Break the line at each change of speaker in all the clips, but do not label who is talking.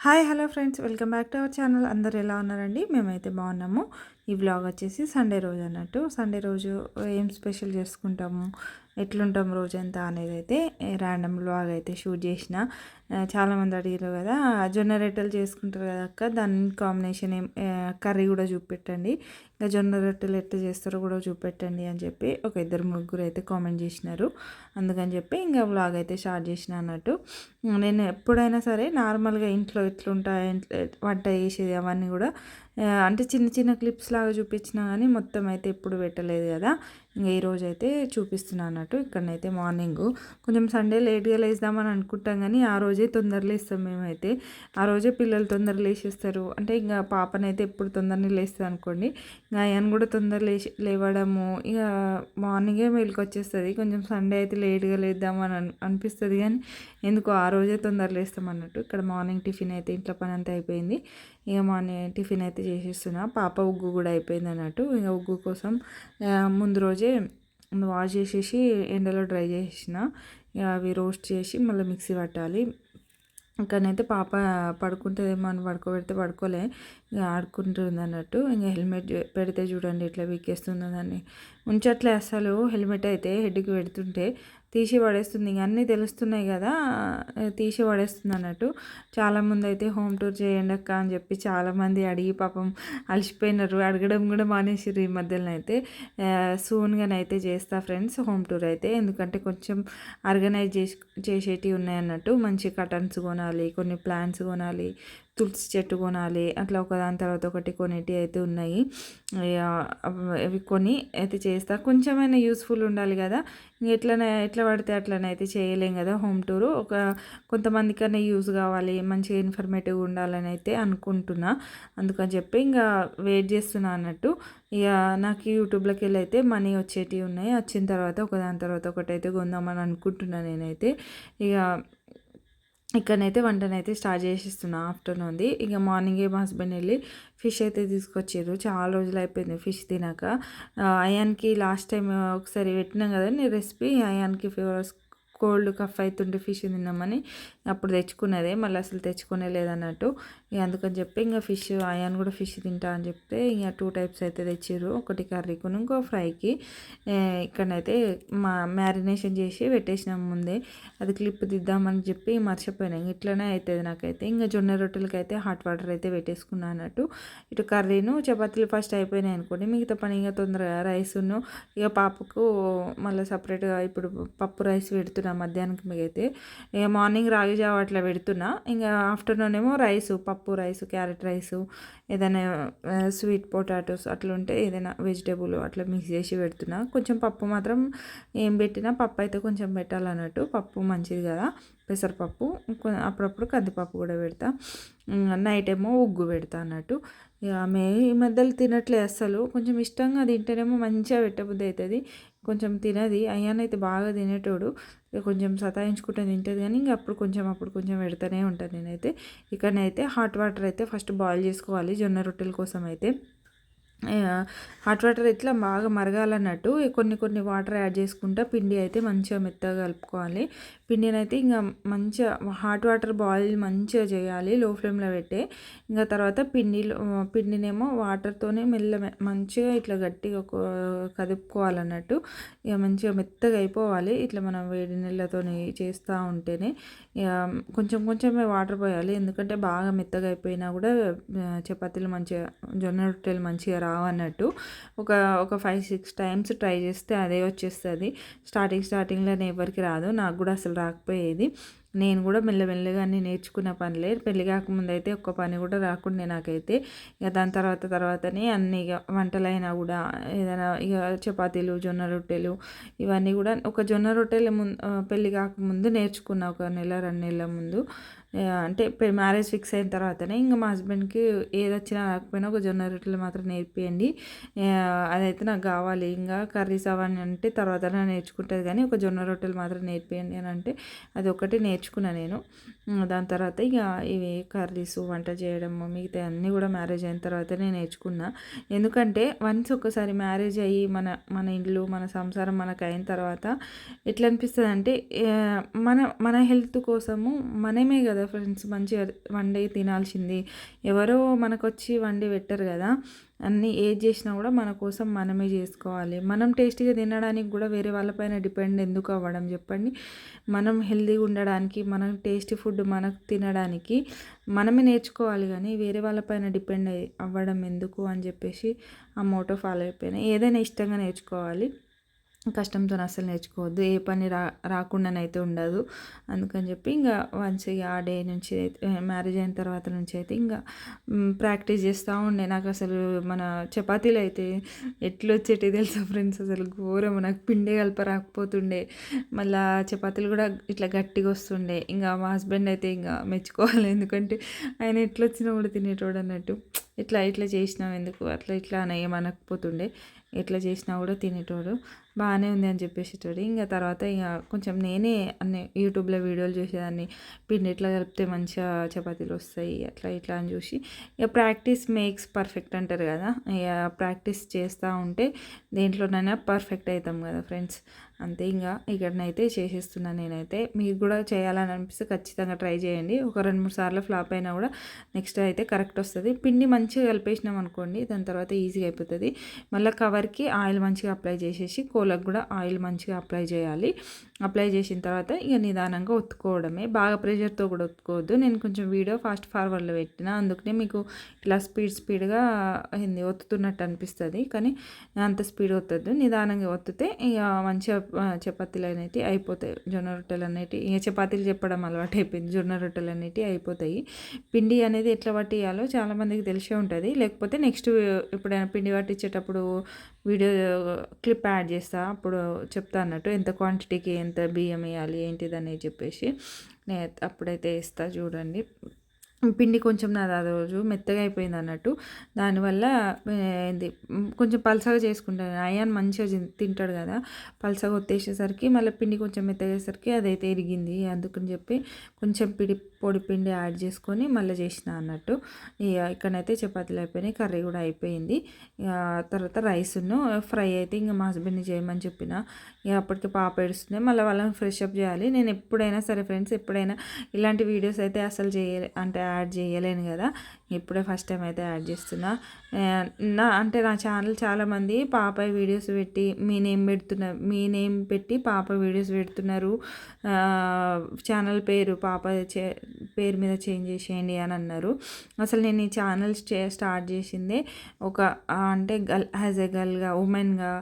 Hi hello friends, welcome back to our channel. అందరు ఎలా ఉన్నారండి? మేమైతే బాగున్నాము. ఈ వ్లాగ్ వచ్చేసి సండే రోజు అన్నట్టు. సండే రోజు ఏం స్పెషల్ చేసుకుంటాము, ఎట్లుంటాం రోజంతా అనేది అయితే ర్యాండమ్ వ్లాగ్ అయితే షూట్ చేసిన. చాలామంది అడిగారు కదా, జొన్న రొట్టెలు చేసుకుంటారు కదా అక్క, దాని కాంబినేషన్ ఏం కర్రీ కూడా చూపెట్టండి, ఇంకా జొన్న రొట్టెలు ఎట్లా చేస్తారో కూడా చూపెట్టండి అని చెప్పి ఒక ఇద్దరు ముగ్గురు అయితే కామెంట్ చేసినారు. అందుకని చెప్పి ఇంకా వ్లాగ్ అయితే స్టార్ట్ చేసిన అన్నట్టు. నేను ఎప్పుడైనా సరే నార్మల్గా ఇంట్లో ఎట్లుంటాయి వంట చేసేది అవన్నీ కూడా అంటే చిన్న చిన్న క్లిప్స్ లాగా చూపించినా కానీ మొత్తం అయితే ఎప్పుడు పెట్టలేదు కదా. ఇంకా ఈరోజు అయితే చూపిస్తున్నాను అన్నట్టు. ఇక్కడనైతే మార్నింగ్ కొంచెం సండే లేట్గా లేద్దామని అనుకుంటాం, కానీ ఆ రోజే తొందరగా లేస్తాం మేమైతే. ఆ రోజే పిల్లలు తొందరగా లేచేస్తారు. అంటే ఇంకా పాపనైతే ఎప్పుడు తొందరగా లేస్తుంది అనుకోండి, ఇంకా ఆయన కూడా తొందర లేవడము, ఇక మార్నింగే మెలకు వచ్చేస్తుంది. కొంచెం సండే అయితే లేట్గా లేద్దామని అనిపిస్తుంది, కానీ ఎందుకో ఆ రోజే తొందర లేస్తాం అన్నట్టు. ఇక్కడ మార్నింగ్ టిఫిన్ అయితే ఇంట్లో పని అంతా అయిపోయింది. ఇక మార్నింగ్ టిఫిన్ అయితే చేసేస్తున్నా. పాప ఉగ్గు కూడా అయిపోయింది అన్నట్టు. ఇక ఉగ్గు కోసం ముందు రోజే వాష్ చేసేసి ఎండలో డ్రై చేసేసిన. ఇక అవి రోస్ట్ చేసి మళ్ళీ మిక్సీ పట్టాలి. ఇక్కడనైతే పాప పడుకుంటుందేమో అని పడుకోబెడితే పడుకోలే, ఇక ఆడుకుంటుంది అన్నట్టు. ఇంకా హెల్మెట్ పెడితే చూడండి ఎట్లా వీకేస్తుందో దాన్ని. ఉంచట్లే అసలు. హెల్మెట్ అయితే హెడ్కి పెడుతుంటే తీసి పడేస్తుంది. ఇంక అన్నీ తెలుస్తున్నాయి కదా, తీసి పడేస్తుంది అన్నట్టు. చాలామంది అయితే హోమ్ టూర్ చేయండి అక్క అని చెప్పి చాలామంది అడిగి పాపం అలసిపోయినారు. అడగడం కూడా మానేసారు ఈ మధ్యలో అయితే. సూన్గానైతే చేస్తా ఫ్రెండ్స్ హోమ్ టూర్ అయితే, ఎందుకంటే కొంచెం ఆర్గనైజ్ చేసేటివి ఉన్నాయన్నట్టు. మంచి కటన్స్ కొనాలి, కొన్ని ప్లాంట్స్ కొనాలి, తులసి చెట్టు కొనాలి, అట్లా ఒకదాని తర్వాత ఒకటి కొనేటివి అయితే ఉన్నాయి. అవి కొని అయితే చేస్తా. కొంచెమైనా యూస్ఫుల్ ఉండాలి కదా, ఎట్లా పడితే అట్లనైతే చేయలేం కదా హోమ్ టూరు. కొంతమందికన్నా యూజ్ కావాలి, మంచిగా ఇన్ఫర్మేటివ్ ఉండాలని అయితే అనుకుంటున్నా. అందుకని చెప్పి ఇంకా వెయిట్ చేస్తున్నా అన్నట్టు. ఇక నాకు యూట్యూబ్లోకి వెళ్ళి అయితే మనీ వచ్చేటివి ఉన్నాయి. వచ్చిన తర్వాత ఒకదాని తర్వాత ఒకటైతే కొందామని అనుకుంటున్నాను నేనైతే. ఇక ఇక్కడనైతే వంటనైతే స్టార్ట్ చేసేస్తున్నా ఆఫ్టర్నూన్ది. ఇక మార్నింగే మా హస్బెండ్ వెళ్ళి ఫిష్ అయితే తీసుకొచ్చారు. చాలా రోజులు అయిపోయింది ఫిష్ తినాక. అయాన్కి లాస్ట్ టైం ఒకసారి పెట్టినాం కదా నేను రెసిపీ, అయాన్కి ఫీవర్ కోల్డ్ కఫ్ అవుతుంటే ఫిష్ తిన్నామని అప్పుడు తెచ్చుకున్నదే, మళ్ళీ అసలు తెచ్చుకునే లేదన్నట్టు. ఇక అందుకని చెప్పి ఇంకా ఫిష్ అయాన్ కూడా ఫిష్ తింటా అని చెప్తే ఇక 2 టైప్స్ అయితే తెచ్చారు. ఒకటి కర్రీకి ఇంకో ఫ్రైకి. ఇక్కడనైతే మ్యారినేషన్ చేసి పెట్టేసినాం ముందే. అది క్లిప్ దిద్దామని చెప్పి మర్చిపోయినా. ఇట్లనే అవుతుంది నాకైతే. ఇంకా జొన్న రొట్టెలకి అయితే హాట్ వాటర్ అయితే పెట్టేసుకున్నాను అన్నట్టు. ఇటు కర్రీను చపాతీలు ఫస్ట్ అయిపోయినాయి అనుకోండి, మిగతా పని ఇంకా తొందరగా రైసును. ఇక పాపకు మళ్ళీ సపరేట్గా ఇప్పుడు పప్పు రైస్ పెడుతున్నా మధ్యాహ్నానికి. అయితే ఇక మార్నింగ్ రాగి జావ అట్లా పెడుతున్నా, ఇంకా ఆఫ్టర్నూన్ ఏమో రైసు, పప్పు రైసు, క్యారెట్ రైసు, ఏదైనా స్వీట్ పొటాటోస్ అట్లా ఉంటే ఏదైనా వెజిటేబుల్ అట్లా మిక్స్ చేసి పెడుతున్నా. కొంచెం పప్పు మాత్రం ఏం పెట్టినా పప్పు అయితే కొంచెం పెట్టాలన్నట్టు. పప్పు మంచిది కదా, పెసరపప్పు. అప్పుడప్పుడు కందిపప్పు కూడా పెడతా. నైట్ ఏమో ఉగ్గు పెడతా అన్నట్టు. ఇక ఆమె ఈ మధ్యలో తినట్లే అస్సలు. కొంచెం ఇష్టంగా తింటేనేమో మంచిగా పెట్టబుద్ధి అవుతుంది, కొంచెం తినది. అయ్యానైతే బాగా తినేటోడు, కొంచెం సతాయించుకుంటే తింటుంది, కానీ ఇంకా అప్పుడు కొంచెం పెడతానే ఉంటుంది నేనైతే. ఇక్కడనైతే హాట్ వాటర్ అయితే ఫస్ట్ బాయిల్ చేసుకోవాలి జొన్న రొట్టెల కోసం అయితే. హాట్ వాటర్ ఇట్లా బాగా మరగాలన్నట్టు. కొన్ని వాటర్ యాడ్ చేసుకుంటా పిండి అయితే మంచిగా మెత్తగా కలుపుకోవాలి. పిండిని అయితే ఇంకా మంచిగా హాట్ వాటర్ బాయిల్ మంచిగా చేయాలి లో ఫ్లేమ్లో పెట్టి. ఇంకా తర్వాత పిండినేమో వాటర్తోనే మంచిగా ఇట్లా గట్టిగా కదుపుకోవాలన్నట్టు. ఇక మంచిగా మెత్తగా అయిపోవాలి ఇట్లా మనం వేడి నీళ్ళతో చేస్తూ ఉంటేనే. ఇక కొంచెమే వాటర్ పోయాలి, ఎందుకంటే బాగా మెత్తగా అయిపోయినా కూడా చపాతీలు మంచిగా జొన్న రొట్టెలు మంచిగా రావన్నట్టు. ఒక 5-6 టైమ్స్ ట్రై చేస్తే అదే వచ్చేస్తుంది. స్టార్టింగ్లోనే ఎవరికి రాదు, నాకు కూడా అసలు రాకపోయేది. నేను కూడా మెల్లమెల్లగా అన్నీ నేర్చుకున్న పనులే. పెళ్ళి కాకముందు అయితే ఒక్క పని కూడా రాకుండే నాకైతే. ఇక దాని తర్వాతనే అన్ని ఇక వంటలైనా కూడా ఏదైనా ఇక చపాతీలు, జొన్న రొట్టెలు ఇవన్నీ కూడా. ఒక జొన్న రొట్టెలు పెళ్ళి కాకముందు నేర్చుకున్న, ఒక నెల 2 నెలల ముందు. అంటే మ్యారేజ్ ఫిక్స్ అయిన తర్వాతనే ఇంకా మా హస్బెండ్కి ఏది వచ్చినా రాకపోయినా ఒక జొన్న రొట్టెలు మాత్రం నేర్పియండి, అదైతే నాకు కావాలి, ఇంకా కర్రీస్ అవన్నీ అంటే తర్వాత నేర్చుకుంటుంది, కానీ ఒక జొన్న రొట్టెలు మాత్రం నేర్పియండి అని అంటే అది ఒకటి నేర్చుకున్నాను నేను. దాని తర్వాత ఇక ఇవి కర్రీస్ వంట చేయడము మిగతా అన్నీ కూడా మ్యారేజ్ అయిన తర్వాతనే నేర్చుకున్నా. ఎందుకంటే వన్స్ ఒకసారి మ్యారేజ్ అయ్యి మన ఇల్లు మన సంసారం మనకు అయిన తర్వాత ఎట్లా అనిపిస్తుంది అంటే మన హెల్త్ కోసము మనమే కదా కదా ఫ్రెండ్స్, మంచిగా వండి తినాల్సింది. ఎవరో మనకొచ్చి వండి పెట్టరు కదా. అన్నీ ఏది చేసినా కూడా మన కోసం మనమే చేసుకోవాలి. మనం టేస్టీగా తినడానికి కూడా వేరే వాళ్ళపైన డిపెండ్ ఎందుకు అవ్వడం చెప్పండి. మనం హెల్తీగా ఉండడానికి, మనం టేస్టీ ఫుడ్ మనకు తినడానికి మనమే నేర్చుకోవాలి కానీ వేరే వాళ్ళపైన డిపెండ్ అవ్వడం ఎందుకు అని చెప్పేసి ఆ మోటో ఫాలో అయిపోయినా. ఏదైనా ఇష్టంగా నేర్చుకోవాలి, కష్టంతో అస్సలు నేర్చుకోవద్దు. ఏ పని రాకుండానైతే ఉండదు. అందుకని చెప్పి ఇంకా వన్స్ ఇక ఆ డే నుంచి అయితే మ్యారేజ్ అయిన తర్వాత నుంచి అయితే ఇంకా ప్రాక్టీస్ చేస్తూ ఉండే. నాకు అసలు మన చపాతీలు అయితే ఎట్లొచ్చేటి తెలుసా ఫ్రెండ్స్, అసలు ఘోరం. నాకు పిండే కలప రాకపోతుండే, మళ్ళీ చపాతీలు కూడా ఇట్లా గట్టిగా వస్తుండే. ఇంకా మా హస్బెండ్ అయితే ఇంకా మెచ్చుకోవాలి, ఎందుకంటే ఆయన ఎట్లొచ్చినా కూడా తినేటోడు అన్నట్టు. ఇట్లా ఇట్లా చేసినావు ఎందుకు, అట్లా ఇట్లా అని ఏమనకపోతుండే. ఎట్లా చేసినా కూడా తినేటోడు. బాగానే ఉంది అని చెప్పేసేటోడు. ఇంకా తర్వాత ఇక కొంచెం నేనే అన్ని యూట్యూబ్లో వీడియోలు చూసేదాన్ని. పిండి ఎట్లా కలిపితే మంచిగా చపాతీలు వస్తాయి అట్లా ఇట్లా అని చూసి ఇక ప్రాక్టీస్ మేక్స్ పర్ఫెక్ట్ అంటారు కదా. ఇక ప్రాక్టీస్ చేస్తూ ఉంటే దేంట్లోనైనా పర్ఫెక్ట్ అవుతాం కదా ఫ్రెండ్స్. అంతే ఇంకా ఇక్కడనైతే చేసేస్తున్నాను నేనైతే. మీరు కూడా చేయాలని అనిపిస్తే ఖచ్చితంగా ట్రై చేయండి. ఒక 2-3 సార్లు ఫ్లాప్ అయినా కూడా నెక్స్ట్ అయితే కరెక్ట్ వస్తుంది. పిండి మంచిగా కలిపేసినాం అనుకోండి, దాని తర్వాత ఈజీగా అయిపోతుంది. మళ్ళీ కవర్కి ఆయిల్ మంచిగా అప్లై చేసేసి కోలకు కూడా ఆయిల్ మంచిగా అప్లై చేయాలి. అప్లై చేసిన తర్వాత ఇక నిదానంగా ఒత్తుకోవడమే, బాగా ప్రెషర్తో కూడా ఒత్తుకోవద్దు. నేను కొంచెం వీడియో ఫాస్ట్ ఫార్వర్డ్లో పెట్టిన, అందుకనే మీకు ఇట్లా స్పీడ్గా ఒత్తుతున్నట్టు అనిపిస్తుంది. కానీ అంత స్పీడ్ ఒత్తద్దు, నిదానంగా ఒత్తితే ఇక మంచిగా చపాతీలు అనేటివి అయిపోతాయి. జొన్న రొట్టెలు అనేటివి ఇక చపాతీలు చెప్పడం అలవాటు అయిపోయింది, జొన్న రొట్టెలు అనేటివి అయిపోతాయి. పిండి అనేది ఎట్లా పట్టియాలో చాలామందికి తెలిసే ఉంటుంది. లేకపోతే నెక్స్ట్ ఎప్పుడైనా పిండి పట్టించేటప్పుడు వీడియో క్లిప్ యాడ్ చేస్తా, అప్పుడు చెప్తా అన్నట్టు ఎంత క్వాంటిటీకి ఎంత బియ్యం వేయాలి ఏంటిది అనేది చెప్పేసి నేను అప్పుడైతే వేస్తా చూడండి. పిండి కొంచెం నాది ఆ రోజు మెత్తగా అయిపోయింది అన్నట్టు, దానివల్ల ఏంది కొంచెం పలసగా చేసుకుంటాను. అయాన్ మంచిగా తింటాడు కదా, పలసగా ఒత్తేసేసరికి మళ్ళీ పిండి కొంచెం మెత్తగా అయ్యేసరికి అదైతే ఇరిగింది. అందుకని చెప్పి కొంచెం పొడి పిండి యాడ్ చేసుకొని మళ్ళీ చేసిన అన్నట్టు. ఇక ఇక్కడైతే చపాతీలు అయిపోయినాయి, కర్రీ కూడా అయిపోయింది. ఇక తర్వాత రైస్ను ఫ్రై అయితే ఇంకా మా హస్బెండ్ని చేయమని చెప్పిన. ఇక అప్పటికి పాప ఏడుస్తుంది, మళ్ళీ వాళ్ళని ఫ్రెష్ అప్ చేయాలి. నేను ఎప్పుడైనా సరే ఫ్రెండ్స్, ఎప్పుడైనా ఇలాంటి వీడియోస్ అయితే అసలు అంటే యాడ్ చేయలేను కదా, ఇప్పుడే ఫస్ట్ టైం అయితే యాడ్ చేస్తున్నా. నా ఛానల్ చాలామంది పాప వీడియోస్ పెట్టి మీ నేమ్ పెట్టి పాప వీడియోస్ పెడుతున్నారు, ఛానల్ పేరు పాప పేరు మీద చేంజ్ చేసేయండి అని అన్నారు. అసలు నేను ఈ ఛానల్ స్టార్ట్ చేసిందే ఒక అంటే యాజ్ ఎ గర్ల్గా, ఉమెన్గా,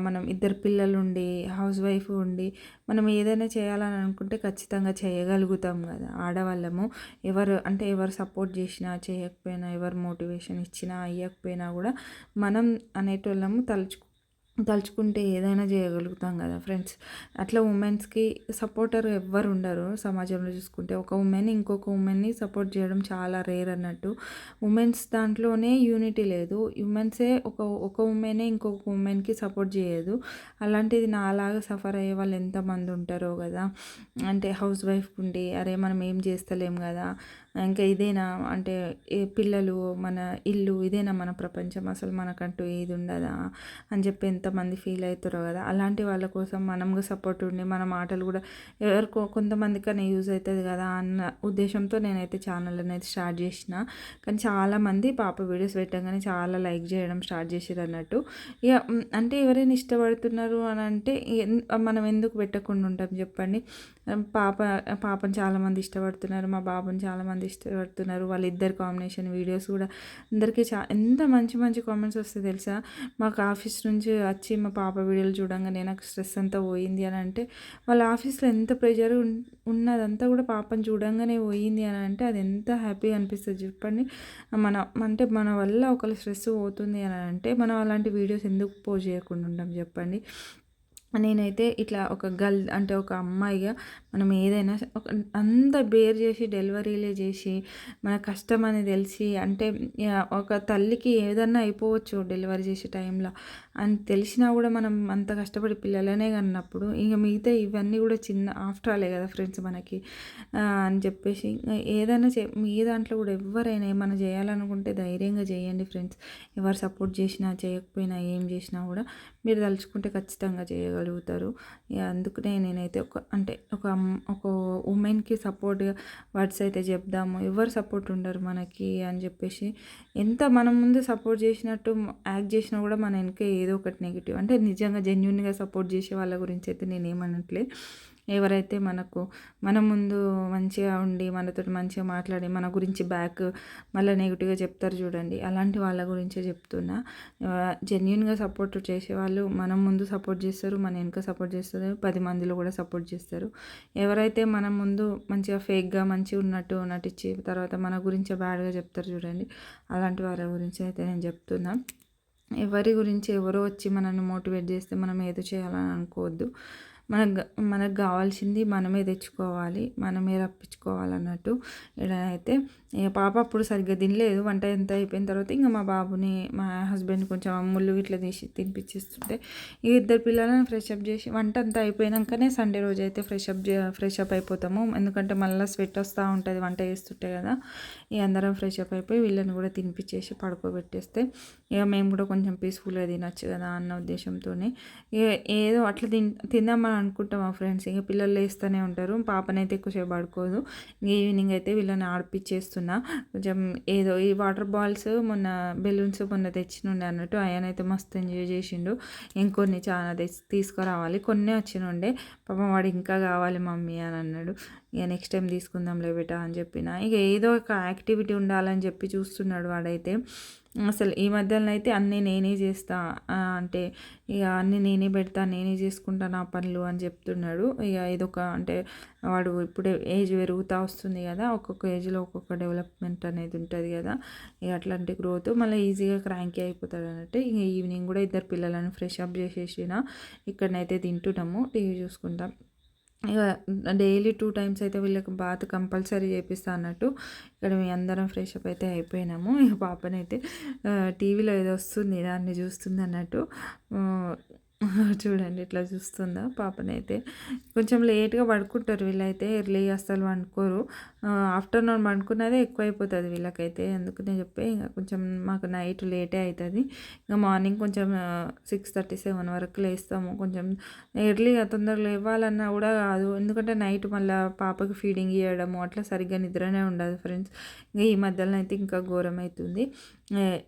మనం ఇద్దరు పిల్లలు ఉండి హౌస్ వైఫ్ ఉండి మనం ఏదైనా చేయాలని అనుకుంటే ఖచ్చితంగా చేయగలుగుతాం కదా ఆడవాళ్ళము. ఎవరు సపోర్ట్ చేసినా చేయకపోయినా, ఎవరు మోటివేషన్ ఇచ్చినా ఇవ్వకపోయినా కూడా మనం అనేటోళ్ళము తలుచుకుంటే ఏదైనా చేయగలుగుతాం కదా ఫ్రెండ్స్. అట్లా ఉమెన్స్కి సపోర్టర్ ఎవ్వరు ఉండరు సమాజంలో చూసుకుంటే. ఒక ఉమెన్ ఇంకొక ఉమెన్ని సపోర్ట్ చేయడం చాలా రేర్ అన్నట్టు. ఉమెన్స్ దాంట్లోనే యూనిటీ లేదు. ఉమెన్సే ఒక ఉమెనే ఇంకొక ఉమెన్కి సపోర్ట్ చేయదు. అలాంటిది నాలాగా సఫర్ అయ్యే వాళ్ళు ఎంతమంది ఉంటారో కదా. అంటే హౌస్ వైఫ్ ఉండి అరే మనం ఏం చేస్తలేం కదా, ఇంకా ఇదేనా అంటే పిల్లలు, మన ఇల్లు, ఇదేనా మన ప్రపంచం, అసలు మనకంటూ ఏది ఉండదా అని చెప్పి ఎంతమంది ఫీల్ అవుతారో కదా. అలాంటి వాళ్ళ కోసం మనము సపోర్ట్ ఉండి మన మాటలు కూడా కొంతమందికన్నా యూజ్ అవుతుంది కదా అన్న ఉద్దేశంతో నేనైతే ఛానల్ అనేది స్టార్ట్ చేసిన. కానీ చాలామంది పాప వీడియోస్ పెట్టగానే చాలా లైక్ చేయడం స్టార్ట్ చేసారు అన్నట్టు. ఇక అంటే ఎవరైనా ఇష్టపడుతున్నారు అని అంటే మనం ఎందుకు పెట్టకుండా ఉంటాం చెప్పండి. పాపను చాలామంది ఇష్టపడుతున్నారు, మా బాబుని చాలామంది ఇష్టపడుతున్నారు. వాళ్ళిద్దరు కాంబినేషన్ వీడియోస్ కూడా అందరికీ ఎంత మంచి మంచి కామెంట్స్ వస్తాయి తెలుసా. మాకు ఆఫీస్ నుంచి వచ్చి మా పాప వీడియోలు చూడంగానే నాకు స్ట్రెస్ అంతా పోయింది అని అంటే, వాళ్ళ ఆఫీస్లో ఎంత ప్రెషర్ ఉన్నదంతా కూడా పాపను చూడంగానే పోయింది అని అంటే అది ఎంత హ్యాపీగా అనిపిస్తుంది చెప్పండి. మన వల్ల ఒకళ్ళ స్ట్రెస్ పోతుంది అని అంటే మనం అలాంటి వీడియోస్ ఎందుకు పోస్ట్ చేయకుండా ఉంటాం చెప్పండి. నేనైతే ఇట్లా ఒక గర్ల్ అంటే ఒక అమ్మాయిగా మనం ఏదైనా అంత బేర్ చేసి డెలివరీలే చేసి మన కష్టం అని తెలిసి అంటే ఒక తల్లికి ఏదన్నా అయిపోవచ్చు డెలివరీ చేసే టైంలో, అని తెలిసినా కూడా మనం అంత కష్టపడి పిల్లలనే కన్నప్పుడు ఇంక మిగతా ఇవన్నీ కూడా చిన్న ఆఫ్టర్ ఆలే కదా ఫ్రెండ్స్ మనకి అని చెప్పేసి ఏదైనా మీ దాంట్లో కూడా ఎవరైనా ఏమైనా చేయాలనుకుంటే ధైర్యంగా చేయండి ఫ్రెండ్స్. ఎవరు సపోర్ట్ చేసినా చేయకపోయినా ఏం చేసినా కూడా మీరు తలుచుకుంటే ఖచ్చితంగా చేయగలుగుతారు. అందుకనే నేనైతే ఒక ఉమెన్కి సపోర్ట్గా వర్డ్స్ అయితే చెప్దాము. ఎవరు సపోర్ట్ ఉండరు మనకి అని చెప్పేసి ఎంత మనం ముందు సపోర్ట్ చేసినట్టు యాక్ట్ చేసినా కూడా మన వెనక ఏదో ఒకటి నెగిటివ్, అంటే నిజంగా జెన్యున్గా సపోర్ట్ చేసే వాళ్ళ గురించి అయితే నేనేమనట్లే. ఎవరైతే మన ముందు మంచిగా ఉండి మనతో మంచిగా మాట్లాడి మన గురించి బ్యాక్ మళ్ళీ నెగిటివ్గా చెప్తారు చూడండి, అలాంటి వాళ్ళ గురించే చెప్తున్నా. జెన్యున్గా సపోర్ట్ చేసేవాళ్ళు మనం ముందు సపోర్ట్ చేస్తారు, మన వెనుక సపోర్ట్ చేస్తారు, 10 మందిలో కూడా సపోర్ట్ చేస్తారు. ఎవరైతే మన ముందు మంచిగా ఫేక్గా మంచిగా ఉన్నట్టు నటించి తర్వాత మన గురించి బ్యాడ్గా చెప్తారు చూడండి, అలాంటి వాళ్ళ గురించి అయితే నేను చెప్తున్నా. ఎవరి గురించి ఎవరో వచ్చి మనల్ని మోటివేట్ చేస్తే మనం ఏదో చేయాలని అనుకోవద్దు. మనకు కావాల్సింది మనమే తెచ్చుకోవాలి, మనమే రప్పించుకోవాలన్నట్టు. అయితే పాప అప్పుడు సరిగ్గా తినలేదు. వంట ఎంత అయిపోయిన తర్వాత ఇంకా మా బాబుని మా హస్బెండ్ కొంచెం అమ్ముళ్ళు ఇట్లా తీసి తినిపించేస్తుంటే ఈ ఇద్దరు పిల్లలను ఫ్రెషప్ చేసి వంట అంతా అయిపోయాకనే సండే రోజు అయితే ఫ్రెషప్ అయిపోతాము. ఎందుకంటే మళ్ళీ స్వెట్ వస్తూ ఉంటుంది వంట చేస్తుంటే కదా. ఇక అందరం ఫ్రెషప్ అయిపోయి వీళ్ళని కూడా తినిపించేసి పడుకోబెట్టేస్తే ఇక మేము కూడా కొంచెం పీస్ఫుల్గా తినచ్చు కదా అన్న ఉద్దేశంతోనే ఏదో అట్లా తిందామని అనుకుంటాం మా ఫ్రెండ్స్. ఇక పిల్లలు లేస్తూనే ఉంటారు. పాపనైతే ఎక్కువసేపు పడుకోదు. ఈవినింగ్ అయితే వీళ్ళని ఆడిపించేస్తున్నా. కొంచెం ఏదో ఈ వాటర్ బాల్స్ బెలూన్స్ మొన్న తెచ్చినుండే అన్నట్టు ఆయనైతే మస్తు ఎంజాయ్ చేసిండు. ఇంకొన్ని చాలా తీసుకురావాలి, కొన్నే వచ్చినుండే. పాపం వాడు ఇంకా కావాలి మమ్మీ అని అన్నాడు. ఇక నెక్స్ట్ టైం తీసుకుందాంలే బేటా అని చెప్పిన. ఇక ఏదో ఒక యాక్టివిటీ ఉండాలని చెప్పి చూస్తున్నాడు వాడైతే. అసలు ఈ మధ్యలో అయితే అన్నీ నేనే చేస్తా, అంటే ఇక అన్నీ నేనే పెడతా, నేనే చేసుకుంటా నా పనులు అని చెప్తున్నాడు. ఇక ఇదొక అంటే వాడు ఇప్పుడే ఏజ్ పెరుగుతూ వస్తుంది కదా, ఒక్కొక్క ఏజ్లో ఒక్కొక్క డెవలప్మెంట్ అనేది ఉంటుంది కదా. ఇక అట్లాంటి గ్రోత్ మళ్ళీ ఈజీగా క్రాంకీ అయిపోతాడు అన్నట్టు. ఇక ఈవినింగ్ కూడా ఇద్దరు పిల్లలను ఫ్రెష్ అప్ చేసేసిన ఇక్కడనైతే తింటున్నాము, టీవీ చూసుకుంటాం. ఇక డైలీ 2 టైమ్స్ అయితే వీళ్ళకి బాత్ కంపల్సరీ చేపిస్తా అన్నట్టు. ఇక్కడ మీ అందరం ఫ్రెష్ అప్ అయితే అయిపోయినాము. ఇక పాపనైతే టీవీలో ఏదో వస్తుంది దాన్ని చూస్తుంది అన్నట్టు. చూడండి ఇట్లా చూస్తుందా పాపనైతే. కొంచెం లేట్గా పడుకుంటారు వీళ్ళైతే, ఎర్లీగా అస్సలు పండుకోరు. ఆఫ్టర్నూన్ పండుకున్నదే ఎక్కువ అయిపోతుంది వీళ్ళకైతే. అందుకనే చెప్పి ఇంకా కొంచెం మాకు నైట్ లేటే అవుతుంది. ఇంకా మార్నింగ్ కొంచెం 6:30, 7 వరకు లేస్తాము. కొంచెం ఎర్లీగా తొందరగా లేవాలన్నా కూడా కాదు, ఎందుకంటే నైట్ మళ్ళీ పాపకి ఫీడింగ్ ఇవ్వడము అట్లా సరిగ్గా నిద్రనే ఉండదు ఫ్రెండ్స్. ఇంకా ఈ మధ్యలో అయితే ఇంకా ఘోరం అవుతుంది.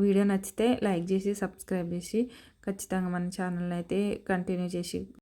వీడియో నచ్చితే లైక్ చేసి సబ్స్క్రైబ్ చేసి ఖచ్చితంగా మన ఛానల్ని అయితే కంటిన్యూ చేసి